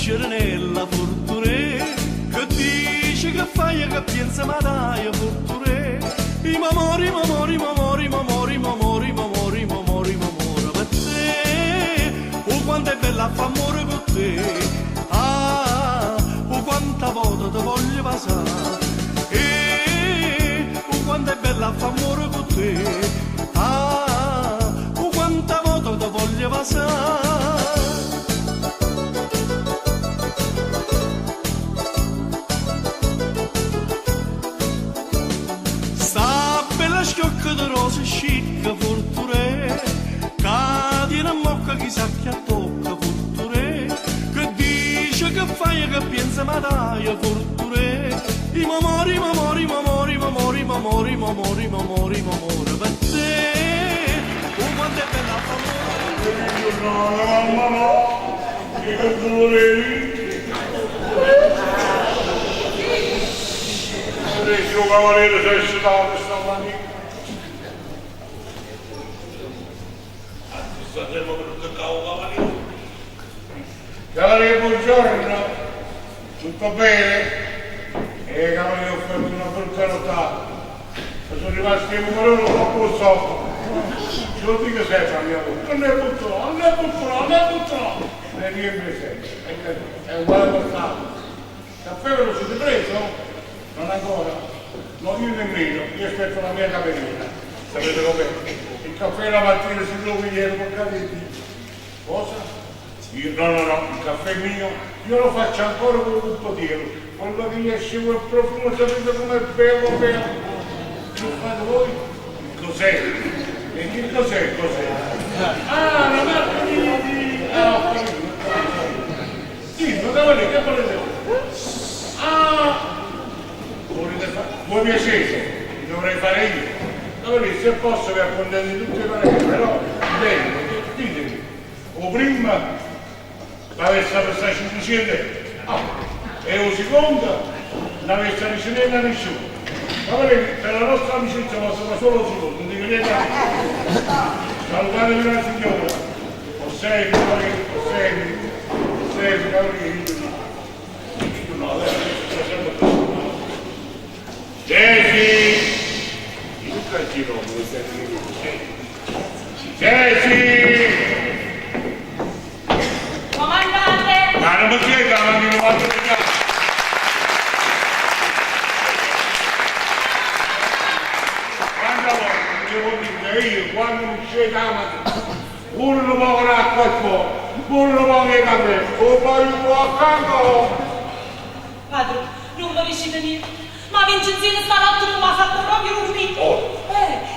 vincere nella fortuna, che dice che fai che pensa ma dai fortuna, i mamori, mamori, mamori, mamori, mamori, mamori, mamori, mamori per te, oh quanto è bella a fa amore con te, ah, oh quanta volta ti voglio passare, oh quanto è bella a fa amore con te, ah, oh quanta volta ti voglio passare. Schiocco di rose scicca fortune, cadi una mocca chissà che tocca fortune, che dice che fai che pensa ma dai fortune, i mamori, mamori, mamori, mamori, mamori, mamori, mamori, mamori per te, oh quanto è bella l'amore. No, mamma no, che volevi? Adesso cavaliere sei stato stamattina. Cavaliere, buongiorno, tutto bene? Cavaliere, ho fatto una brutta nottata, sono rimasti in numero troppo sopra. Ce lo dico sempre, mia voce, non è brutto, non è brutto, non è brutto. Ne riempie sempre, è uguale per caso. Caffè ve lo siete preso? Non ancora? No, io nemmeno, io aspetto la mia camerina, sapete com'è? Il caffè la mattina si trova ieri con capelli. Cosa? Io, no, il caffè mio, io lo faccio ancora con un potiero. Quando mi esce quel profumo, sapete com'è bello, bello. Lo fate voi? Cos'è? E che cos'è? Ah, la marca di... Ah, ho capito. Sì, ma cavaliere, che volete? Ah! Volete fare? Voi piacete? Dovrei fare io. Cavaliere, se posso vi accontento di tutte le parole, però, bene, ditemi. O prima la versa per stare 500 e o seconda la versa di cenella nessuno. Cavaliere, per la nostra amicizia posso fare solo secondo, non dico niente a me. Salutatevi la signora. Osservi, cavaliere, osservi, cavaliere. No, adesso sta sempre così. Jessy! Jessy! Comandante! Ma non mi chieda, ma mi non vado a vedere. Quando devo dire io, quando mi scende la mattina, uno lo può con acqua e fuoco, uno lo può con i capelli, o poi un po' accanto. Padre, non volessi venire. Ma Vincenzino stanotte non mi ha fatto proprio dormire.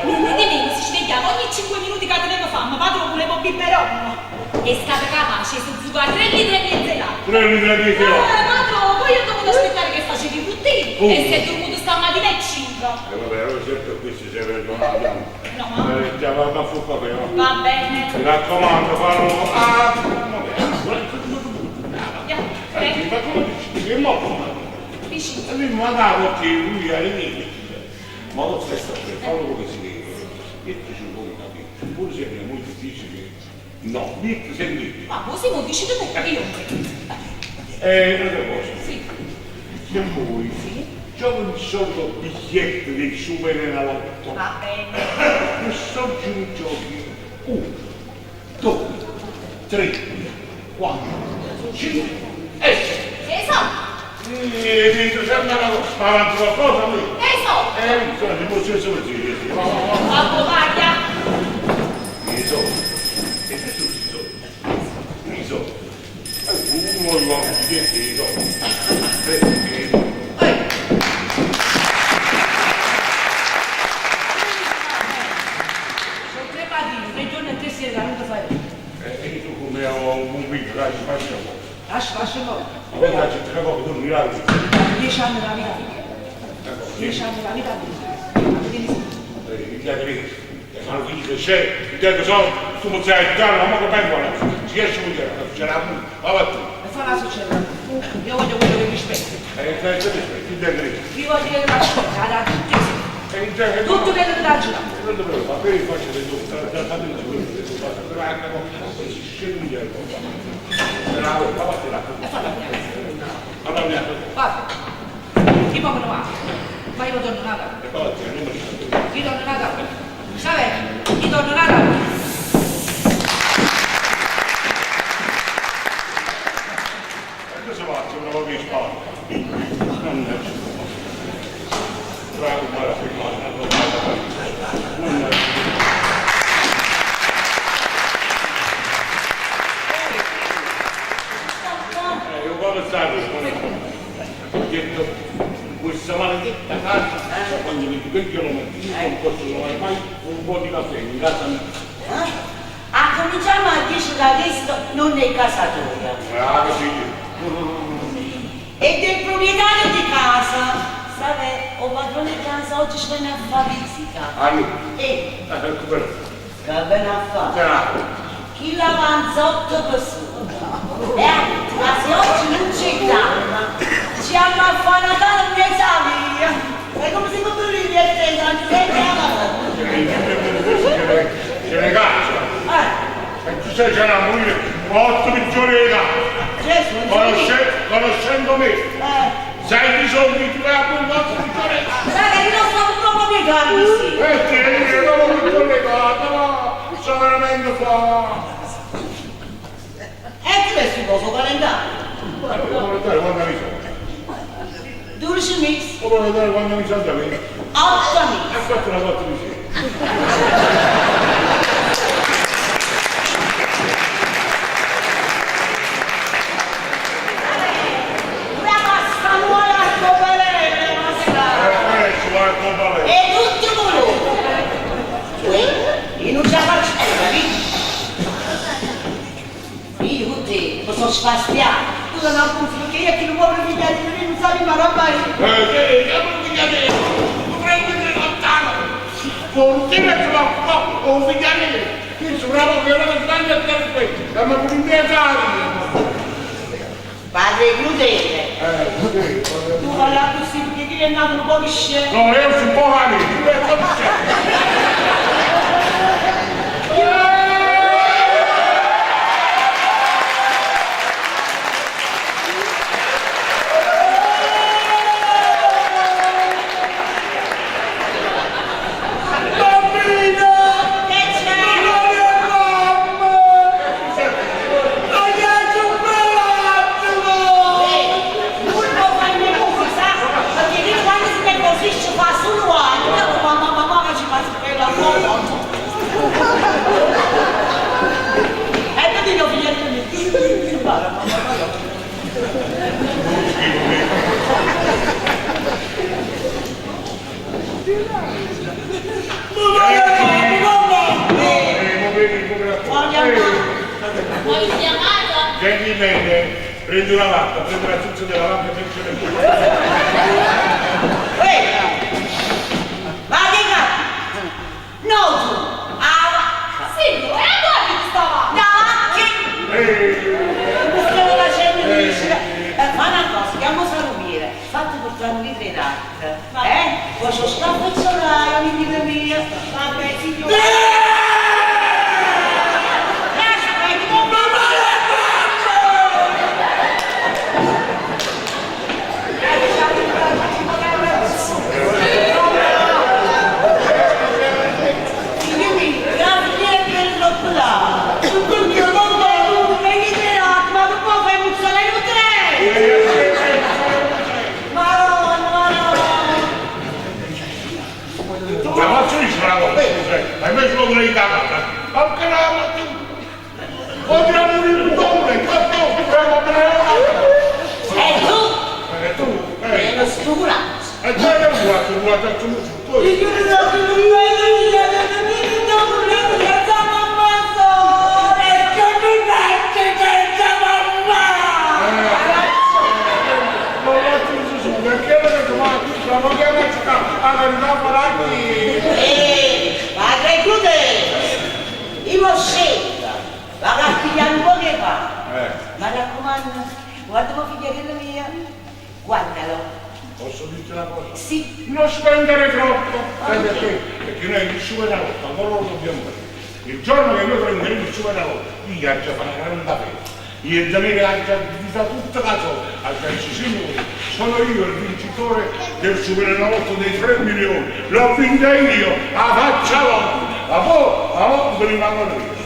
Nemmeno si svegliava ogni 5 minuti che tenevo fame, padre volevo biberon. E scade capace, su zucca 3 litri e mezzo là. 3 litri e mezzo là. Padre, poi ho dovuto aspettare che facevi i puttini. E si è dormito stamattina e 5. Vabbè, allora certo qui si è perdonato. No, ma... Stiamo a fuoco però. Va bene. Mi raccomando, fallo. Ah, vabbè. Ma come dici? Che morto? Vicino. Ma davo che lui all'inizio, ma lo stesso per farlo come si deve, mettici un po' di capire, pure se è molto difficile, no, metti sentite. Ma voi siamo vicini te, io non Un'altra cosa, sì. se voi giocano il solito biglietto dei Superenalotto, Va bene. e soggi un giochi 1, 2, 3, 4, 5 e 6. Esatto. Dico sempre ma avanti qualcosa lui? Esatto. Insomma, ti posso essere così. Babbo Maglia. I soldi. E che sono i soldi? I soldi. Uno gli uomini dice i soldi. Perché? Sono 3 matine, 3 giorni e 3 sere, non ti fai. E tu come ho un guido, dai, ci faccio un po'. Lascia no. Ma poi la gente ne può dormire. 10 anni la vita. 10 anni la vita. Il teatro fanno finire, c'è, il teatro sono, tu non sai aiutare, ma che vengo là, si riesce a vedere, c'è la pure, va tu. E fa la succeda. Io voglio quello che mi spetta. Il teatro. Io voglio che la scuola, da tutti i seri. Tutto che non dà giù. Non dovevo fare, per il faccio del dottore, da famiglia, quello che devo fare, però si scende via il po'. Bravo, va a tirare. E fa la mia. padre. Chi può provare? Ma io torno nata. Chi torno nata? Sapete? Chi torno nata? Cosa faccio? Una volta in spalla. Non è bravo, ma la io quando stavo ho detto questa maledetta casa quando mi dico che io non posso trovare mai un po' di caffè in casa mia. Cominciamo a dire che adesso non è casa tua. Ah, così. E del proprietario di casa, sapete, o padrone di casa oggi ci viene a fare visita. Anni. Che Però. viene a fare? Chi l'avanza 8 persone. Ma se oggi non c'è calma, ci hanno a fare Natale in mezzo a via. È come se non tu lì e te, non ci Ce ne caccia. E tu sai c'è una moglie 8 giorni di Gesù, conoscendo me. Sai di soldi tu hai avuto 8 giorni. Sai che non sono proprio piegati, sì. Io non ho legato, ma sono veramente qua. E che è sul tuo calendario? Come vedere quando mi sono? 12 mesi, Come vedere quando mi sono da me? 8 mesi. Ha fatto una volta di sì. E tutti coloro e non ce la faccio più, capito? Io con te lo so spastiare, tu non hai un figlio che io ti lo muovo figlia di me, non sai ma roba io. Io non mi chiede, dovrei vedere lontano. Continua che va qua, o un figliare, io sono bravo che ora non sbaglio a te questo, ma con l'indietare. Padre Crudele, tu vai là così perché chi è nato un po' di scemo. No, io sono un po' amico, tu è come c'è. Gentilmente, prendi una lampada, prendi la ciuccia della lampada e ce ne puoi. Ma che cazzo? No tu! Sì, e allora che stava? No, che... Stiamo facendo vicino. Fa una cosa, chiamo Salumiere, fatti portare un litro d'acqua. Poi c'ho scappo il solaio, mi dite mia. Vabbè, signore. Hai messo lo dovrei cagare, anche la mattina, vogliamo un bidone, cazzo, bravo, bravo. E tu? E tu? È uno stupido. E tu hai guardato, guardato, poi. Io non so che non vedo niente, non vedo senza mamma e che mi mette senza mamma. Non lo so su, perché non è domani, la vogliamo giocare, alla parati. Padre Crudele, io ho scelto, va a pigliare un po' che fa. Ma raccomando, guarda la figliarella mia, guardalo. Posso dirti una cosa? Sì. Non spendere troppo, sai perché? Perché noi il super lavoro, ancora lo dobbiamo fare. Il giorno che noi prenderemo il super lavoro, io già fa una grande festa. Io da me che ha già divisa tutta la cosa, ha detto signore, sono io il vincitore del Superenalotto dei 3 milioni, l'ho vinta io, la faccia vostra, a voi vi rimango io.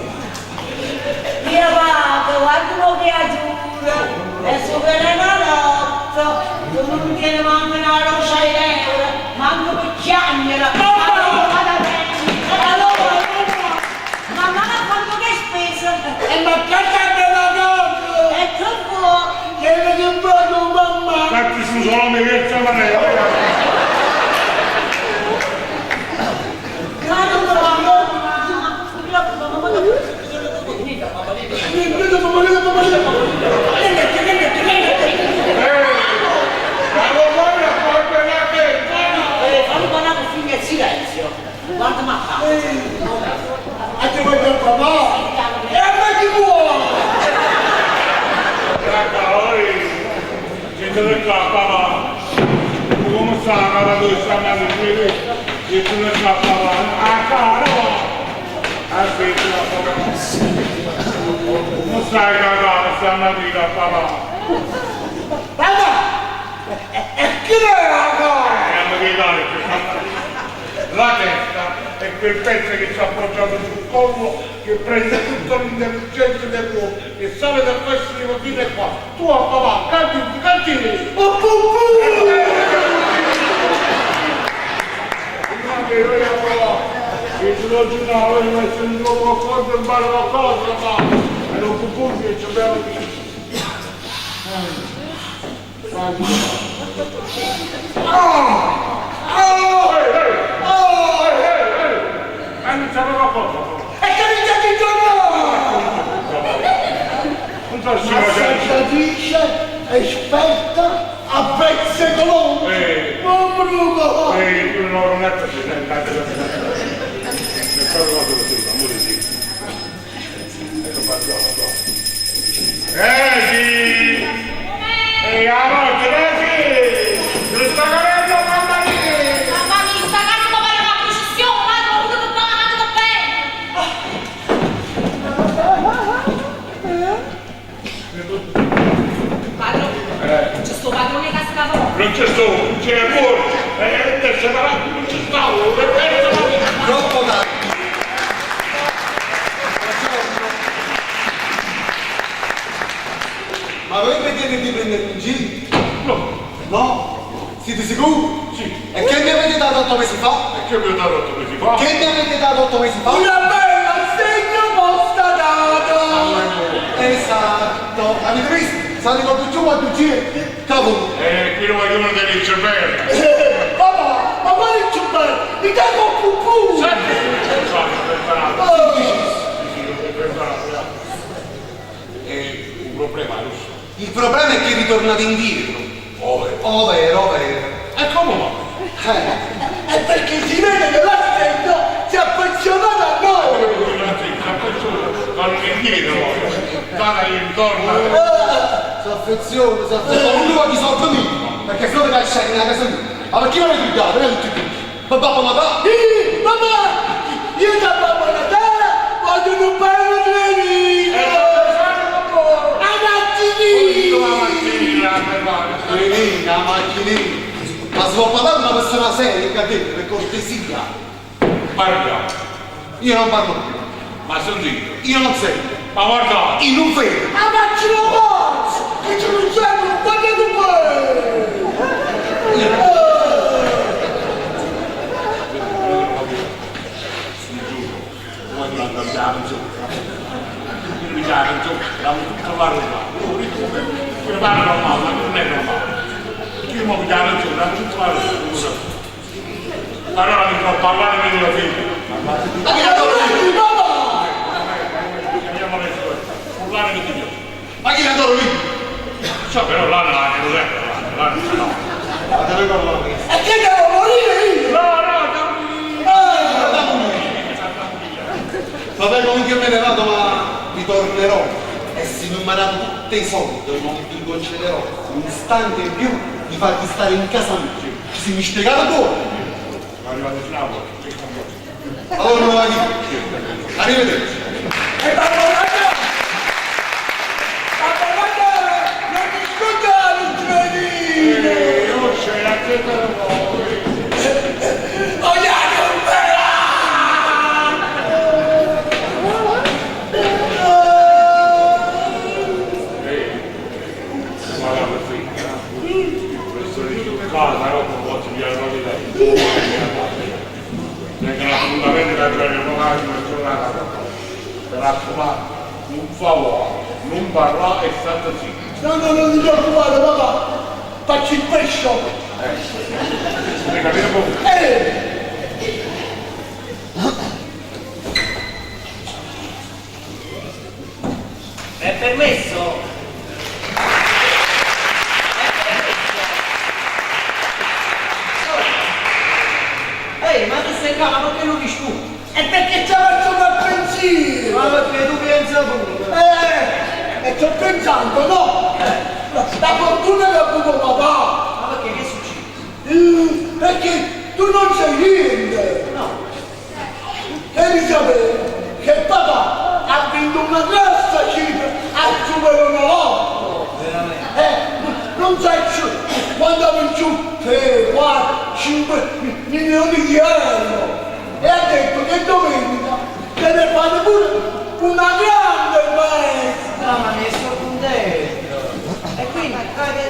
Io vado, guarda creatura, è Superenalotto, tu non tieni manco una rosa di euro, manco per chiagnere. Mamma, quanto che hai speso? E ma che serve la cosa? E che vuoi? Che ne ti voglio, mamma? Fatti su solo mi versa manella. Fammi parlare con figlia in silenzio. Guarda ma fa. A te voglio papà? E a me chi vuole? Gente del papà, come stanno la tua stanno qui? E tu ne sa papà, a caro. Aspetta la papà. Non stai cagando, stanno a dire papà. Papà! E chi è la cosa? La testa è quel pezzo che ci ha appoggiato sul collo, che prende tutta l'intelligenza dell'uomo e sale da questo nipotina qua. Tu a papà, canti! Che se lo giuravo di mettere un nuovo accordo e fare qualcosa, ma è un pupù che ci abbiamo visto. Non sapeva cosa. E che mi dici il giorno? Non so se Assaggiatrice, esperta, a pezzi colombi. Non bruco! tu non è per presentare la amore sì. Ecco fatto. Sì! Ehi, a volte, sì! Non sta cadendo, mamma mia! Mamma mia, sta casa ma pare una processione, ma non ho potuto trovare tutto bene. Padro, c'è sto padrone che ha scavato. Non c'è solo, c'è fuori! È separato, non c'è stato! Troppo tardi. Ma voi credete di prendermi in giro? No! No? Siete sicuri? Sì! E che mi avete dato 8 mesi fa? E che mi ho dato 8 mesi fa? Che mi avete dato 8 mesi fa? Una bella segno postadato! Esatto! Avete visto? Salgo più giù quanto giro. Cavolo! Qui non vogliono tenere il cervello! Papà, ma qual è il cervello? Mi tengo un pupù! Un problema, Russo. Il problema è che ritornate indietro. Ovvero. Ovvero. E come va? È perché si vede che l'assegno si è affezionato a noi! Torno indietro, dai intorno. Si affeziona. Non lo di soldi mio. Perché se no ti lasciare nella casa mia. Ma perché non avete dato? Non è tutti qui. Papà, Papà, io da Babbo Natale voglio un paio di venire! la macchinina. Ma si può parlare di una persona seria, cadete, per cortesia. Parliamo. Io non parlo più. Ma sentite. Io non sento. Ma guarda. Io non vedo. Ma faccio lo posso! Che ce lo sento, guarda tu poi! Allora mi può parlare di una figlia. Ma che la torni, papà! Chiamiamo le sue. Parlare di Dio. Ma chi la dormi? So però là non è, là no. Ma te lo ricordo. E che devo morire io? No. Vabbè, comunque me ne vado, ma ritornerò. E se non mi ha dato tutti i soldi, non vi concederò un istante in più di farvi stare in casa mia. Ci si mi spiegate tu? Sono arrivato fino a voi. Allora non la dico. Arrivederci. E Babbo Natale! raccomando, un favore, non parla e state zitto. No, non ti preoccupare, papà. Faccio il pesce. Hai capito come? È permesso? Ehi, ma tu sei qua, ma perché non dici tu? E perché ci ha fatto un pensiero? Ma perché tu pensa pure? E sto pensando, no? La fortuna che ha avuto papà. Ma perché che succede? Perché tu non sai niente. No. Devi sapere che papà ha vinto una grossa cifra al Superenalotto. Veramente? Non sai quando ha vinto 3, 4, 5 milioni di euro. E ha detto che domenica se ne fate pure una grande festa. No, ma ne sono contento. E quindi,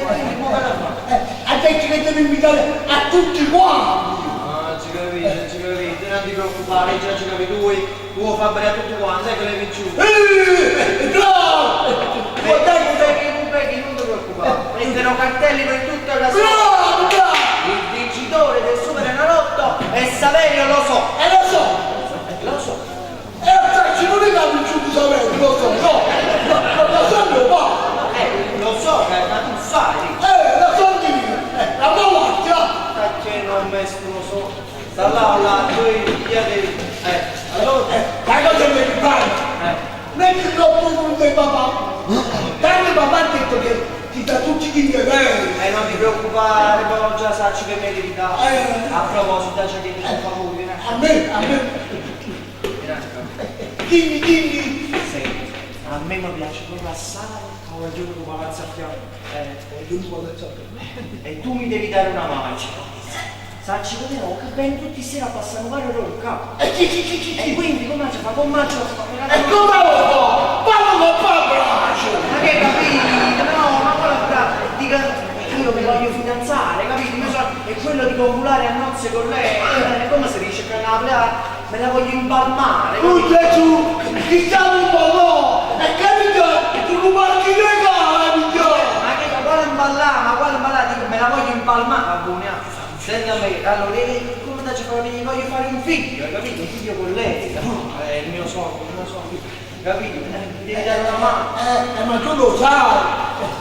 quindi come la fa? Ha detto che deve invitare a tutti quanti. Ah, ci capite, non ti preoccupare, già ci capite, tu vuoi far bene a tutti quanti, sai che l'hai vinciuto. Bravo! Non ti preoccupare, prendono cartelli per tutta la sera. Bravo! Il vincitore del Superenalotto è Saverio, lo so. E lo so! Lo so. E attacci non è che ha vinto Saverio, lo so, no! Lo so mio papà! Lo so, ma tu sai. Lo so io! La malattia! Perché non me lo so. Sta là, tu via di... allora... La cosa che mi fai! Metti troppo punto papà! Tanto papà ha detto che ti dà tutti gli ingredienti! non ti preoccupare, poi già sacci che mi hai evitato. Eh. A proposito, già che ti fa favore, vieni. A me! Dimmi! Senti, a me mi piace proprio assai il giorno che palazzo a fianco. E tu mi devi dare una mano. Sacci che no, che ben tutti sera passano ore loro capo. E quindi come ci fa? Come ci fa? E come lo fa? Parlo con Pabracio! Ma che capito? No, ma guarda, dica, io mi voglio fidanzare, capito? E quello di copulare a nozze con lei, come si dice che me la voglio impalmare, Tu capito? Gesù, ti siamo un po' no! E capito? Tu non parti legali, Ma che quale imballare, dico, me la voglio impalmare, va buona. Senti a me, allora, come da ci fare? Gli voglio fare un figlio, capito? Un figlio con lei, il mio sogno, capito? Mi devi dare una mano. ma tu lo sai!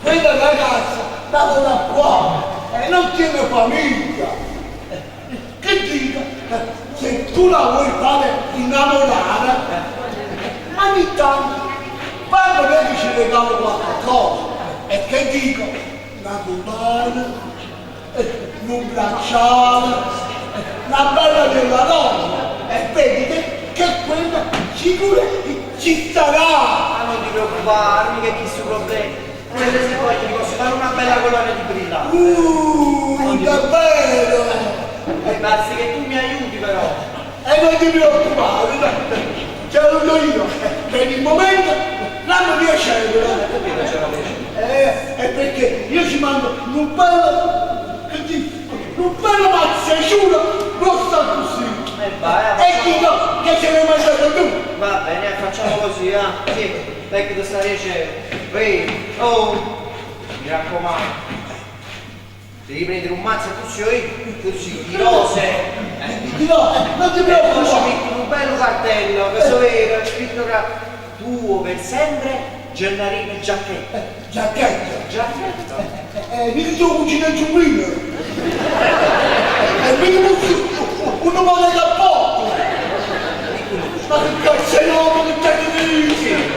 Quella ragazza lavora qua e non tiene famiglia! Che dica? Se tu la vuoi fare innamorare, ogni tanto quando vedi ci regalo qualcosa e che dico? Una cubana, un bracciale, la bella della donna e vedi che quella sicura ci sarà! Ma non ti preoccupare, mica chi su problemi. Quelle se poi ti posso fare una bella colonna di brillante. Davvero! Basta che tu mi aiuti però. E non ti preoccupare, ce l'ho io, per il momento l'hanno 10 euro. Capito, c'è una piacere. È perché io ci mando un bello mazzacciulo, non sta così. E vai, E dico che ce l'hai mangiato tu. va bene, facciamo così, Sì, becco di sta 10 euro. Vedi, oh, mi raccomando. Devi prendere un mazzo così, di rose. Non ti E poi ci preoccupare. metti un bello cartello, questo vero, è scritto tuo per sempre, Gennarino e Giacchetto. Giacchetto. Giacchetto? Mica tu cucina il ciumbino. E mica uno male cappotto. Ma che cazzo è l'uomo che c'è di lì?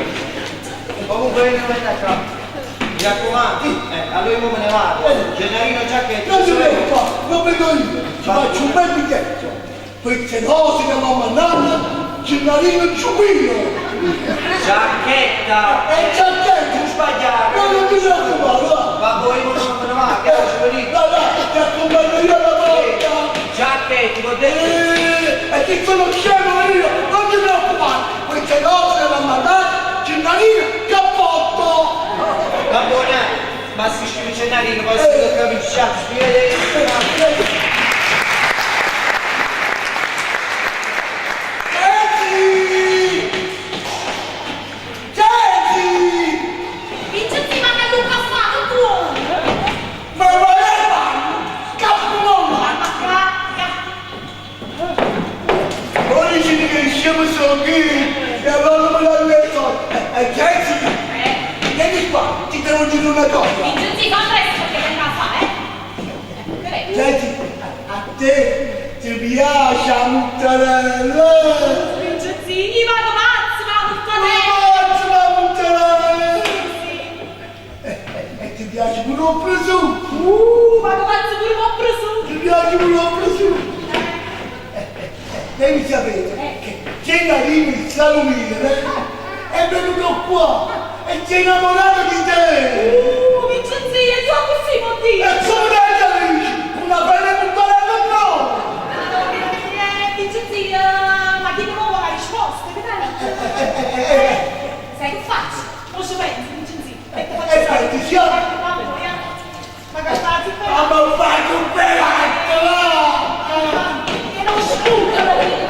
Comunque vieni a qua. Mi raccomando, allora io me ne vado. Gennarino Giacchetto. Non ti preoccupare, lo vedo io. Ci faccio un bel biglietto. Queste cose che mamma nanna, Gennarino e ciumbino. Giacchetta! E giacchetto. Tu sbagliato! Ma non ti preoccupare, va. Ma voi non me ne va, che ci venite? Dai, ti accompagno io alla volta. Giacchetti, ho detto! E ti conoscevo io, non ti preoccupare. Queste cose le hanno mandate, Gennarino, cappotto. Va buona, ma si scrive Gennarino, poi si tocca vinciare, si vede? piace la mozzarella? Vincenzi, vado pazzi, vado Ma mozzarella! E ti piace pure un prosciutto? vado pazzi pure un prosciutto. Ti piace pure un prosciutto? Devi sapere che c'è arriva il Salomone, è venuto qua e si è innamorato di te! Vincenzi, e so così, vuol dire. E sono felice! Una bella mozzarella nuova! Vincenzi, ma chi non vuole la risposta, che dai? Sai che faccio? Non ci pensi, Vincenzi? Che faccio? Ti siamo! Ma che fai? Ma non fai un pelatto, no! Che non sputa la vita!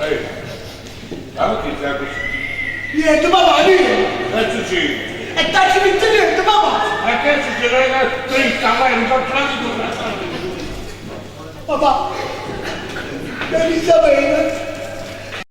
Ehi, ma che sei così? Niente, papà, niente! Adesso sì. E dacci niente, papà! Ma che succede? Trista, vai, non faccio